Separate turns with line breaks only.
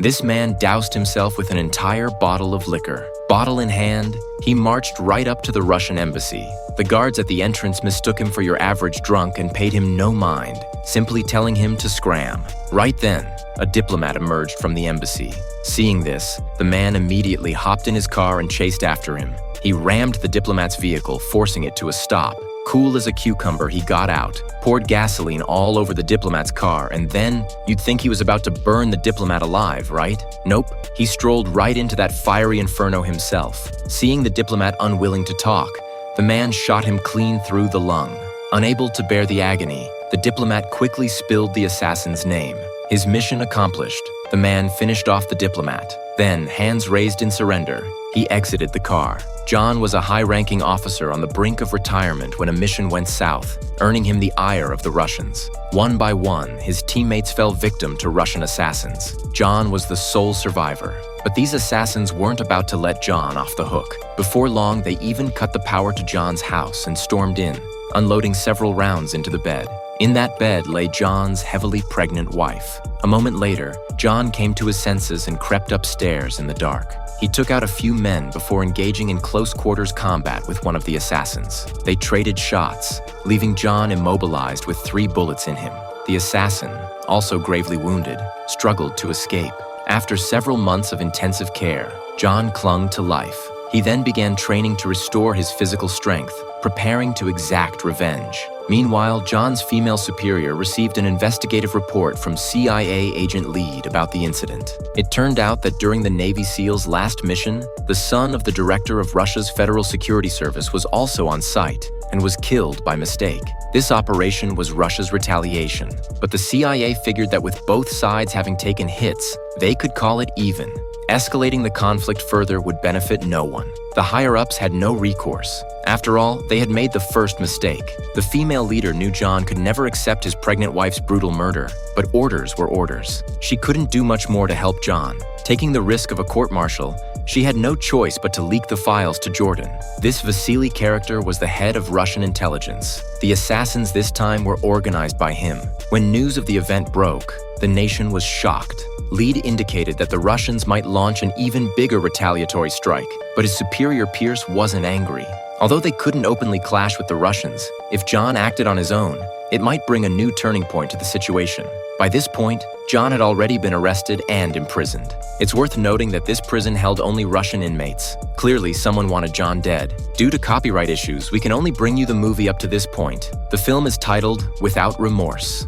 This man doused himself with an entire bottle of liquor. Bottle in hand, he marched right up to the Russian embassy. The guards at the entrance mistook him for your average drunk and paid him no mind, simply telling him to scram. Right then, a diplomat emerged from the embassy. Seeing this, the man immediately hopped in his car and chased after him. He rammed the diplomat's vehicle, forcing it to a stop. Cool as a cucumber, he got out, poured gasoline all over the diplomat's car, and then you'd think he was about to burn the diplomat alive, right? Nope, he strolled right into that fiery inferno himself. Seeing the diplomat unwilling to talk, the man shot him clean through the lung. Unable to bear the agony, the diplomat quickly spilled the assassin's name. His mission accomplished, the man finished off the diplomat. Then, hands raised in surrender, he exited the car. John was a high-ranking officer on the brink of retirement when a mission went south, earning him the ire of the Russians. One by one, his teammates fell victim to Russian assassins. John was the sole survivor. But these assassins weren't about to let John off the hook. Before long, they even cut the power to John's house and stormed in, unloading several rounds into the bed. In that bed lay John's heavily pregnant wife. A moment later, John came to his senses and crept upstairs in the dark. He took out a few men before engaging in close-quarters combat with one of the assassins. They traded shots, leaving John immobilized with 3 bullets in him. The assassin, also gravely wounded, struggled to escape. After several months of intensive care, John clung to life. He then began training to restore his physical strength, preparing to exact revenge. Meanwhile, John's female superior received an investigative report from CIA agent Lead about the incident. It turned out that during the Navy SEAL's last mission, the son of the director of Russia's Federal Security Service was also on site and was killed by mistake. This operation was Russia's retaliation, but the CIA figured that with both sides having taken hits, they could call it even. Escalating the conflict further would benefit no one. The higher-ups had no recourse. After all, they had made the first mistake. The female leader knew John could never accept his pregnant wife's brutal murder, but orders were orders. She couldn't do much more to help John. Taking the risk of a court-martial, she had no choice but to leak the files to Jordan. This Vasily character was the head of Russian intelligence. The assassins this time were organized by him. When news of the event broke, the nation was shocked. Lead indicated that the Russians might launch an even bigger retaliatory strike, but his superior Pierce wasn't angry. Although they couldn't openly clash with the Russians, if John acted on his own, it might bring a new turning point to the situation. By this point, John had already been arrested and imprisoned. It's worth noting that this prison held only Russian inmates. Clearly, someone wanted John dead. Due to copyright issues, we can only bring you the movie up to this point. The film is titled Without Remorse.